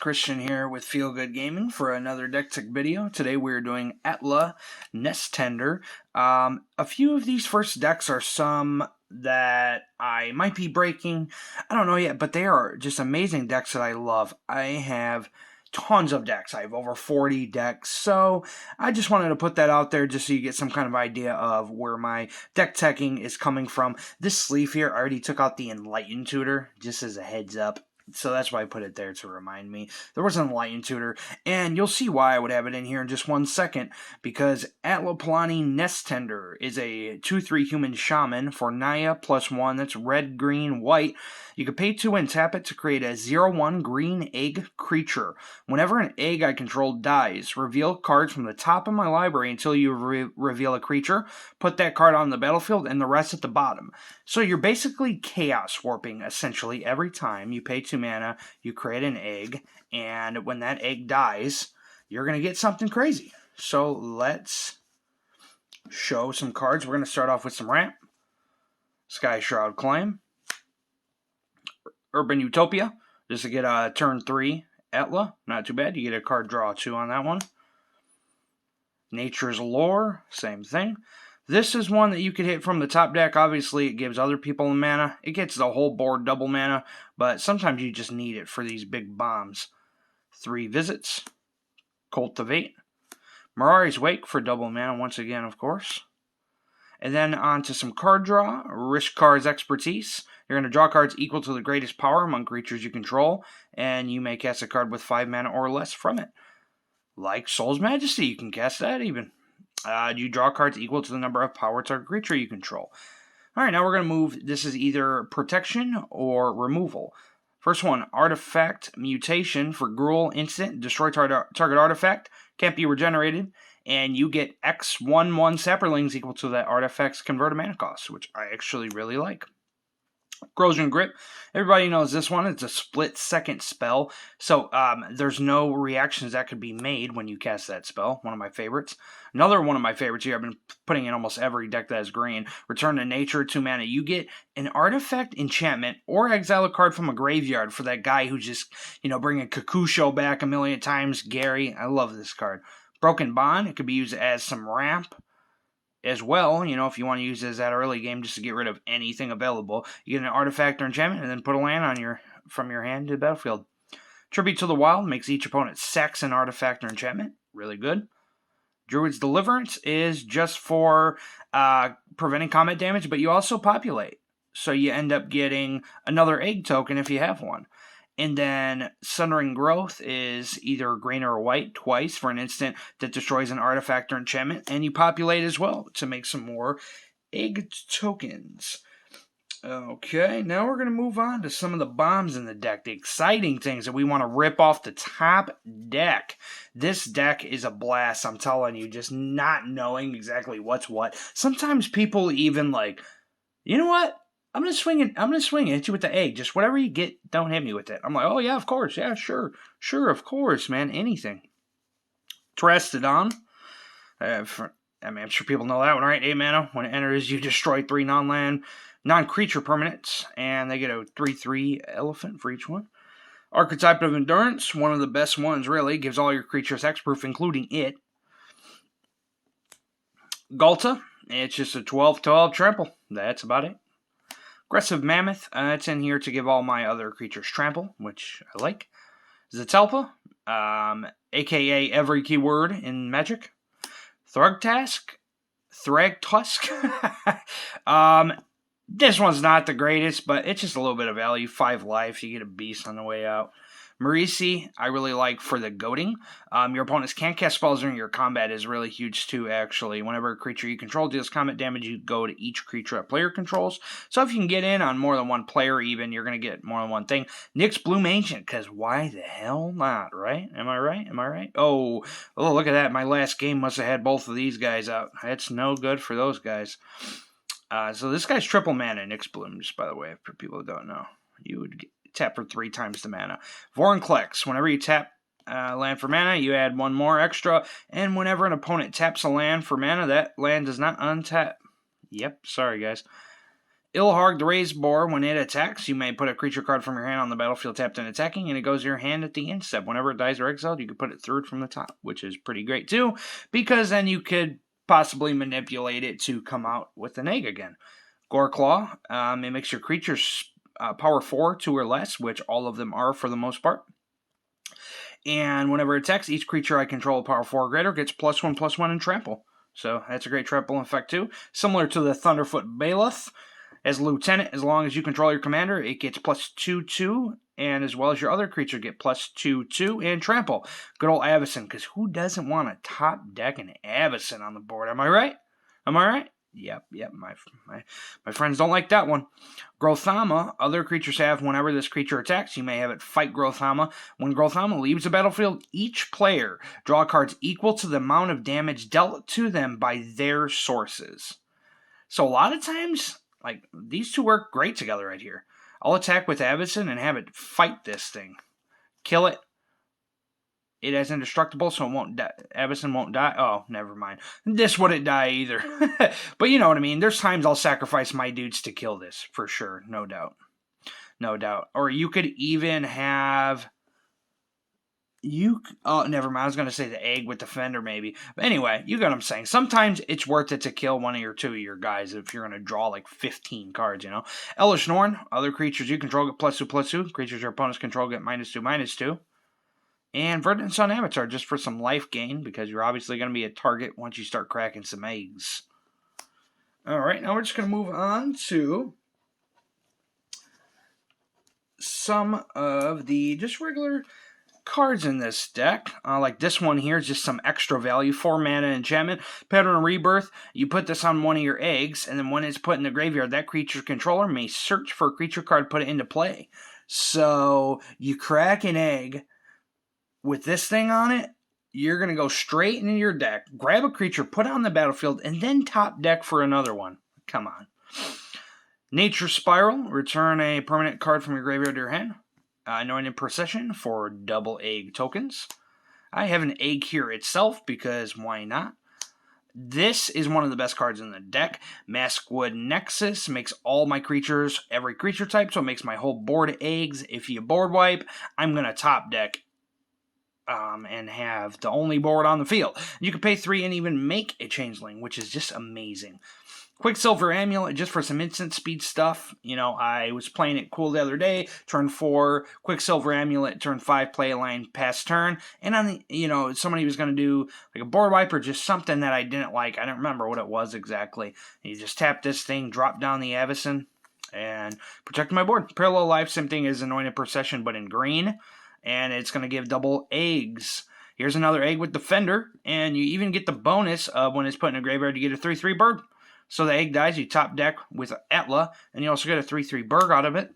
Christian here with Feel Good Gaming for another deck tech video. Today we're doing Atla Nest Tender. A few of these first decks are some that I might be breaking. I don't know yet, but they are just amazing decks that I love. I have tons of decks. I have over 40 decks, so I just wanted to put that out there just so you get some kind of idea of where my deck teching is coming from. This sleeve here, I already took out the Enlightened Tutor, just as a heads up. So that's why I put it there to remind me. There was an Enlightened Tutor, and you'll see why I would have it in here in just 1 second, because Atla Palani Nest Tender is a 2/3 human shaman for NAYA +1. That's red, green, white. You can pay 2 and tap it to create a 0/1 green egg creature. Whenever an egg I control dies, reveal cards from the top of my library until you reveal a creature. Put that card on the battlefield and the rest at the bottom. So you're basically chaos warping, essentially, every time you pay 2 mana, you create an egg, and when that egg dies, you're going to get something crazy. So let's show some cards. We're going to start off with some ramp. Sky Shroud Claim. Urban Utopia, just to get a turn 3 Atla. Not too bad. You get a card draw 2 on that one. Nature's Lore, same thing. This is one that you could hit from the top deck. Obviously, it gives other people mana. It gets the whole board double mana, but sometimes you just need it for these big bombs. 3 Visits. Cultivate. Mirari's Wake for double mana once again, of course. And then on to some card draw. Rishkar's Expertise. You're going to draw cards equal to the greatest power among creatures you control, and you may cast a card with 5 mana or less from it. Like Soul's Majesty, you can cast that even. You draw cards equal to the number of power target creature you control. Alright, now we're going to move. This is either protection or removal. First one, Artifact Mutation for Gruul instant. Destroy target artifact. Can't be regenerated. And you get X 1/1 Saprolings equal to that artifact's converted mana cost, which I actually really like. Corrosion Grip. Everybody knows this one. It's a split-second spell, so there's no reactions that could be made when you cast that spell. One of my favorites. Another one of my favorites here, I've been putting in almost every deck that has green. Return to Nature, 2 mana. You get an artifact enchantment or exile a card from a graveyard for that guy who's just, bringing Kakusho back a million times. Gary, I love this card. Broken Bond. It could be used as some ramp as well, if you want to use it as that early game just to get rid of anything available. You get an artifact or enchantment and then put a land on from your hand to the battlefield. Tribute to the Wild makes each opponent sax an artifact or enchantment. Really good. Druid's Deliverance is just for preventing combat damage, but you also populate. So you end up getting another egg token if you have one. And then Sundering Growth is either green or white twice for an instant that destroys an artifact or enchantment. And you populate as well to make some more egg tokens. Okay, now we're going to move on to some of the bombs in the deck. The exciting things that we want to rip off the top deck. This deck is a blast, I'm telling you. Just not knowing exactly what's what. Sometimes people even you know what? I'm gonna swing it. Hit you with the egg. Just whatever you get, don't hit me with it. I'm like, oh yeah, of course, yeah, sure, of course, man, anything. Terastodon. I'm sure people know that one, right? 8 mana. When it enters, you destroy 3 non-land, non-creature permanents, and they get a 3/3 elephant for each one. Archetype of Endurance, one of the best ones, really. Gives all your creatures hexproof, including it. Galta. It's just a 12/12 trample. That's about it. Aggressive Mammoth, it's in here to give all my other creatures trample, which I like. Zatelpa, aka every keyword in Magic. Thragtusk. This one's not the greatest, but it's just a little bit of value. 5 life, you get a beast on the way out. Marisi, I really like for the goading. Your opponents can't cast spells during your combat is really huge too, actually. Whenever a creature you control deals combat damage, you go to each creature a player controls. So if you can get in on more than one player even, you're going to get more than one thing. Nyx Bloom Ancient, because why the hell not, right? Am I right? Oh, look at that. My last game must have had both of these guys out. That's no good for those guys. So this guy's triple mana, Nyx Bloom, just by the way, for people who don't know. You would tap for 3 times the mana. Vorinclex. Whenever you tap land for mana, you add 1 more extra. And whenever an opponent taps a land for mana, that land does not untap. Yep, sorry guys. Ilharg the Raised Boar, when it attacks, you may put a creature card from your hand on the battlefield tapped and attacking, and it goes to your hand at the end step. Whenever it dies or exiled, you can put it through it from the top, which is pretty great too, because then you could possibly manipulate it to come out with an egg again. Goreclaw, it makes your creatures power 4, 2 or less, which all of them are for the most part. And whenever it attacks, each creature I control power 4 or greater gets +1/+1 in trample. So that's a great trample effect too. Similar to the Thunderfoot Bailiff. As Lieutenant, as long as you control your commander, it gets +2/2, and as well as your other creature get +2/2 and trample. Good old Avacyn, because who doesn't want a top deck and Avacyn on the board? Am I right? Am I right? Yep. My friends don't like that one. Grothama, other creatures have whenever this creature attacks, you may have it fight Grothama. When Grothama leaves the battlefield, each player draw cards equal to the amount of damage dealt to them by their sources. So a lot of times, like, these two work great together right here. I'll attack with Avacyn and have it fight this thing. Kill it. It is indestructible, so it won't die. Avacyn won't die. Oh, never mind. This wouldn't die either. But you know what I mean. There's times I'll sacrifice my dudes to kill this, for sure. No doubt. No doubt. Or you could even have... Oh, never mind. I was going to say the egg with Defender, maybe. But anyway, you get what I'm saying. Sometimes it's worth it to kill one or two of your guys if you're going to draw like 15 cards, you know. Elish Norn, other creatures you control get +2/+2. Creatures your opponents control get -2/-2. And Verdant Sun Avatar, just for some life gain, because you're obviously going to be a target once you start cracking some eggs. Alright, now we're just going to move on to some of the just regular cards in this deck. Like this one here is just some extra value. 4 mana enchantment. Pattern of Rebirth. You put this on one of your eggs, and then when it's put in the graveyard, that creature's controller may search for a creature card, put it into play. So you crack an egg with this thing on it, you're going to go straight into your deck, grab a creature, put it on the battlefield, and then top deck for another one. Come on. Nature Spiral. Return a permanent card from your graveyard to your hand. Anointed Procession for double egg tokens. I have an egg here itself because why not? This is one of the best cards in the deck. Maskwood Nexus makes all my creatures every creature type, so it makes my whole board eggs. If you board wipe, I'm going to top deck and have the only board on the field. You can pay 3 and even make a Changeling, which is just amazing. Quicksilver Amulet, just for some instant speed stuff. You know, I was playing it cool the other day. Turn 4, Quicksilver Amulet. Turn 5, play a line, pass turn. And on the, you know, somebody was going to do like a board wipe or just something that I didn't like. I don't remember what it was exactly. And you just tap this thing, drop down the Avacyn, and protect my board. Parallel Life, same thing as Anointed Procession, but in green. And it's going to give double eggs. Here's another egg with Defender. And you even get the bonus of when it's put in a graveyard, you get a 3/3 bird. So the egg dies, you top deck with Atla, and you also get a 3/3 Berg out of it.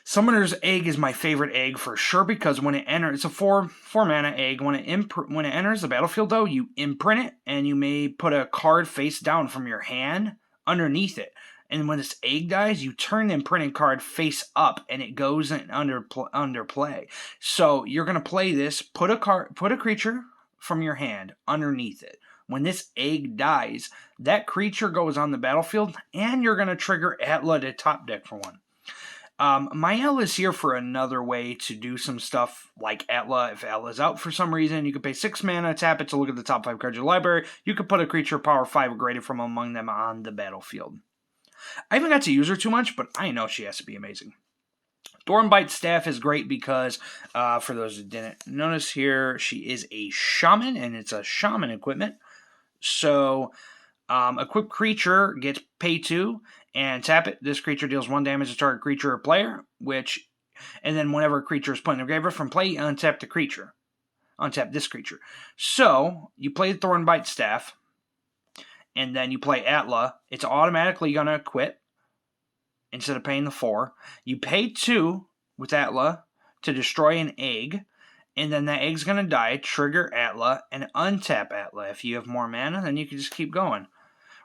Summoner's Egg is my favorite egg for sure, because when it enters, it's a 4 mana egg. When it enters the battlefield, though, you imprint it, and you may put a card face down from your hand underneath it. And when this egg dies, you turn the imprinted card face up, and it goes in under play. So you're going to play this, put a creature from your hand underneath it. When this egg dies, that creature goes on the battlefield, and you're going to trigger Atla to top deck for one. Mael is here for another way to do some stuff like Atla. If Atla's out for some reason, you can pay 6 mana, tap it to look at the top 5 cards of your library. You could put a creature power 5 or greater from among them on the battlefield. I haven't got to use her too much, but I know she has to be amazing. Thornbite Staff is great because, for those who didn't notice here, she is a shaman, and it's a shaman equipment. So, equipped creature gets pay 2, and tap it. This creature deals 1 damage to target creature or player, and then whenever a creature is put in the graveyard from play, you untap the creature. Untap this creature. So, you play Thornbite Staff, and then you play Atla. It's automatically going to quit instead of paying the 4. You pay 2 with Atla to destroy an egg, and then that egg's going to die, trigger Atla, and untap Atla. If you have more mana, then you can just keep going.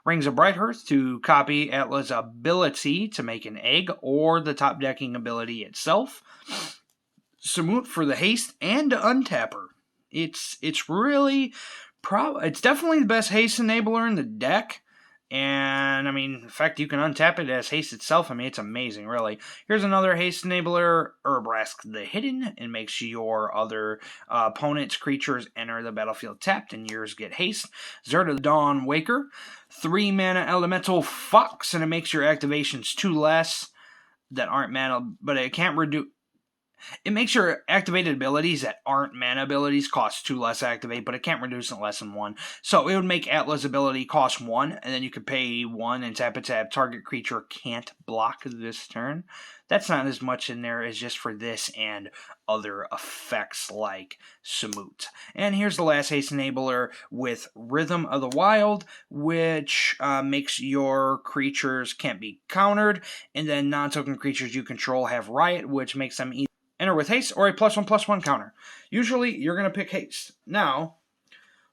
Rings of Brighthearth to copy Atla's ability to make an egg, or the top decking ability itself. Samut for the haste and to untap her. It's really... it's definitely the best haste enabler in the deck, And, I mean, in fact, you can untap it as haste itself. I mean, it's amazing, really. Here's another haste enabler, Urbrask the Hidden. It makes your other opponent's creatures enter the battlefield tapped, and yours get haste. Zerta the Dawn Waker, 3 mana elemental Fox, and it makes your activations 2 less that aren't mana, but it can't reduce. It makes your activated abilities that aren't mana abilities cost 2 less activate, but it can't reduce it less than 1. So it would make Atla's ability cost 1, and then you could pay 1 and tap it. Target creature can't block this turn. That's not as much in there as just for this and other effects like Samut. And here's the last haste enabler with Rhythm of the Wild, which makes your creatures can't be countered, and then non-token creatures you control have Riot, which makes them enter with haste or a +1/+1 counter. Usually, you're going to pick haste. Now,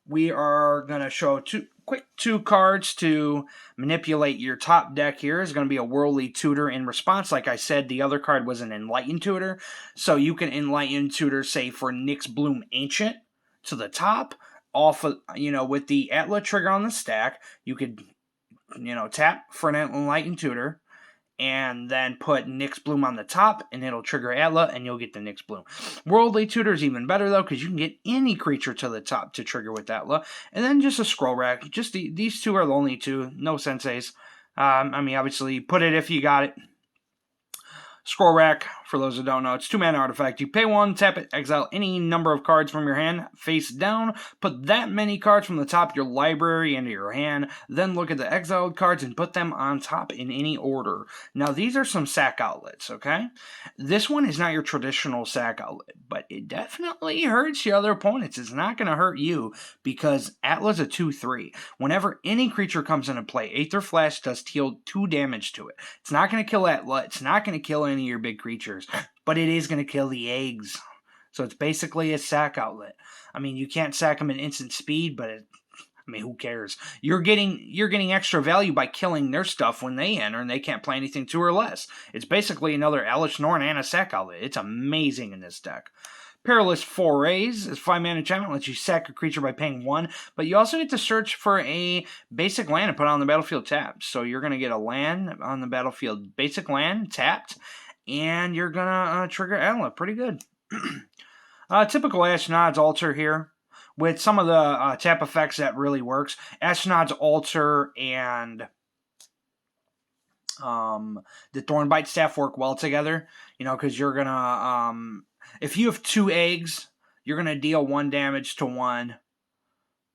we are going to show two cards to manipulate your top deck here. Is going to be a Worldly Tutor in response. Like I said, the other card was an Enlightened Tutor. So you can Enlightened Tutor, say, for Nyx Bloom Ancient to the top. Off of, with the Atla trigger on the stack, you could, tap for an Enlightened Tutor, and then put Nyx Bloom on the top, and it'll trigger Atla, and you'll get the Nyx Bloom. Worldly Tutor is even better, though, because you can get any creature to the top to trigger with Atla. And then just a Scroll Rack. Just these two are the only two. No senseis. Obviously, put it if you got it. Scroll Rack, for those who don't know, it's 2-mana artifact. You pay 1, tap it, exile any number of cards from your hand, face down, put that many cards from the top of your library into your hand, then look at the exiled cards and put them on top in any order. Now, these are some sack outlets, okay? This one is not your traditional sack outlet, but it definitely hurts your other opponents. It's not going to hurt you because Atla's a 2/3. Whenever any creature comes into play, Aether Flash does deal 2 damage to it. It's not going to kill Atla. It's not going to kill any of your big creatures, but it is going to kill the eggs. So it's basically a sack outlet. I mean, you can't sack them at instant speed, but who cares? You're getting extra value by killing their stuff when they enter, and they can't play anything 2 or less. It's basically another Alice Norn and a sack outlet. It's amazing in this deck. Perilous Forays is 5-mana enchantment, lets you sack a creature by paying 1, but you also get to search for a basic land and put it on the battlefield tapped. So you're going to get a land on the battlefield, basic land tapped, and you're going to trigger Atla. Pretty good. Typical Ashnod's Altar here, with some of the tap effects that really works. Ashnod's Altar and the Thornbite Staff work well together, because you're going to... if you have 2 eggs, you're going to deal 1 damage to one,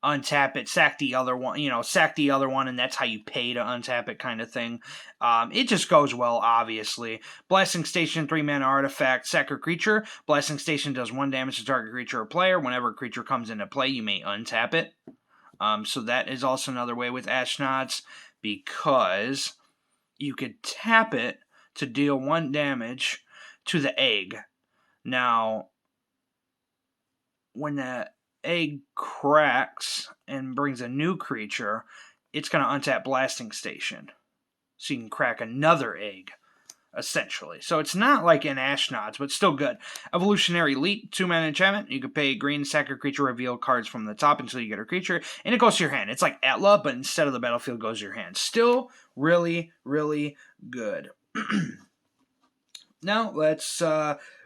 untap it, sack the other one, and that's how you pay to untap it kind of thing. It just goes well, obviously. Blasting Station, 3-mana artifact, sack a creature. Blasting Station does 1 damage to target creature or player. Whenever a creature comes into play, you may untap it. So that is also another way with Ashnod's, because you could tap it to deal 1 damage to the egg. Now, when the egg cracks and brings a new creature, it's going to untap Blasting Station. So you can crack another egg, essentially. So it's not like an Ashnod's, but still good. Evolutionary Elite, 2-mana enchantment. You can pay green, sack a creature, reveal cards from the top until you get a creature, and it goes to your hand. It's like Atla, but instead of the battlefield, goes to your hand. Still really, really good. Now, let's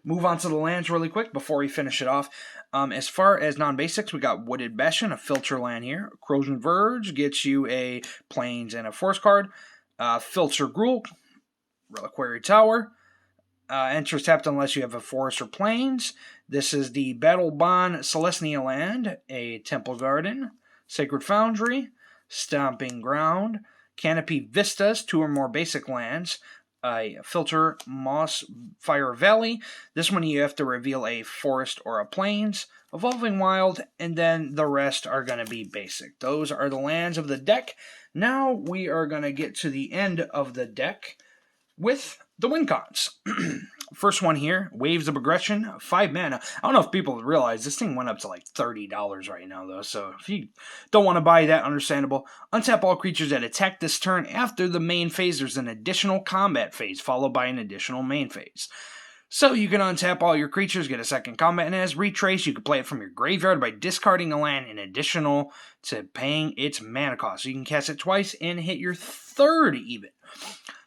move on to the lands really quick before we finish it off. As far as non-basics, we got Wooded Bastion, a filter land here. Corrosion Verge gets you a Plains and a Forest card. Filter Gruul, Reliquary Tower. Enters tapped unless you have a Forest or Plains. This is the Battle Bond Celestia land, a Temple Garden, Sacred Foundry, Stomping Ground, Canopy Vistas, 2 or more basic lands. Filter Moss Fire Valley. This one you have to reveal a Forest or a Plains. Evolving Wild, and then the rest are going to be basic. Those are the lands of the deck. Now we are going to get to the end of the deck with the win cons. First one here, Waves of Aggression, 5 mana. I don't know if people realize this thing went up to like $30 right now, though. So if you don't want to buy that, understandable. Untap all creatures that attack this turn. After the main phase, there's an additional combat phase, followed by an additional main phase. So you can untap all your creatures, get a second combat, and as Retrace, you can play it from your graveyard by discarding a land in additional to paying its mana cost. So you can cast it twice and hit your third even.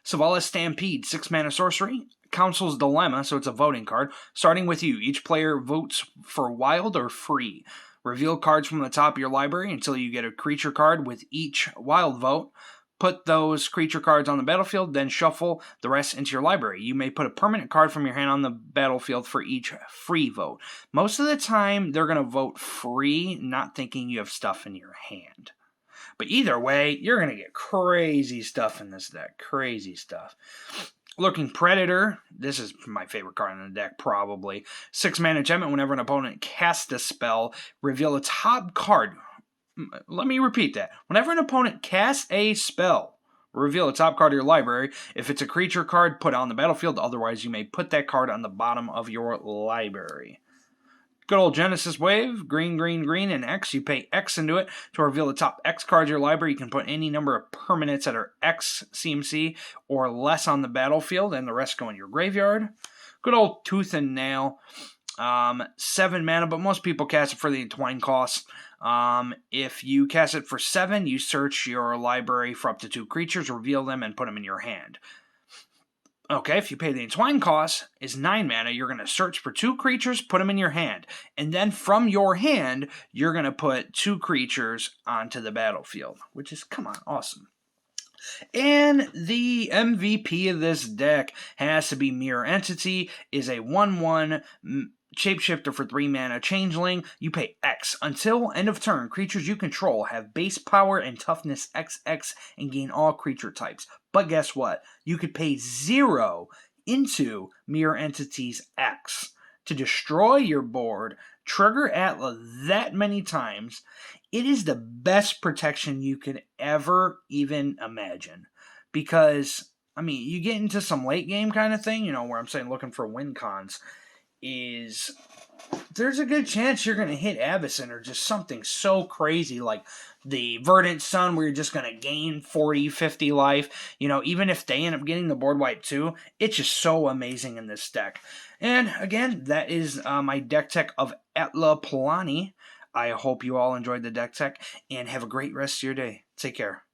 Savala's Stampede, 6 mana sorcery. Council's Dilemma, so it's a voting card. Starting with you, each player votes for wild or free. Reveal cards from the top of your library until you get a creature card with each wild vote. Put those creature cards on the battlefield, then shuffle the rest into your library. You may put a permanent card from your hand on the battlefield for each free vote. Most of the time, they're going to vote free, not thinking you have stuff in your hand. But either way, you're going to get crazy stuff in this deck. Crazy stuff. Looking Predator. This is my favorite card in the deck, probably. 6 mana enchantment. Whenever an opponent casts a spell, reveal a top card. Let me repeat that. Whenever an opponent casts a spell, reveal a top card of your library. If it's a creature card, put it on the battlefield. Otherwise, you may put that card on the bottom of your library. Good old Genesis Wave. Green, green, green, and X. You pay X into it to reveal the top X card of your library. You can put any number of permanents that are X CMC or less on the battlefield, and the rest go in your graveyard. Good old Tooth and Nail. 7 mana, but most people cast it for the Entwine cost. If you cast it for 7, you search your library for up to 2 creatures, reveal them, and put them in your hand. Okay, if you pay the Entwine cost, is 9 mana, you're going to search for 2 creatures, put them in your hand. And then from your hand, you're going to put 2 creatures onto the battlefield. Which is, come on, awesome. And the MVP of this deck has to be Mirror Entity, is a 1/1 shapeshifter for 3 mana changeling. You pay X. Until end of turn, creatures you control have base power and toughness XX and gain all creature types. But guess what? You could pay 0 into Mirror Entity's X to destroy your board, trigger Atla that many times. It is the best protection you could ever even imagine. Because, I mean, you get into some late game kind of thing, where I'm saying looking for win cons, is there's a good chance you're going to hit Avacyn or just something so crazy like the Verdant Sun where you're just going to gain 40, 50 life. Even if they end up getting the board wipe too, it's just so amazing in this deck. And again, that is my deck tech of Atla Palani. I hope you all enjoyed the deck tech and have a great rest of your day. Take care.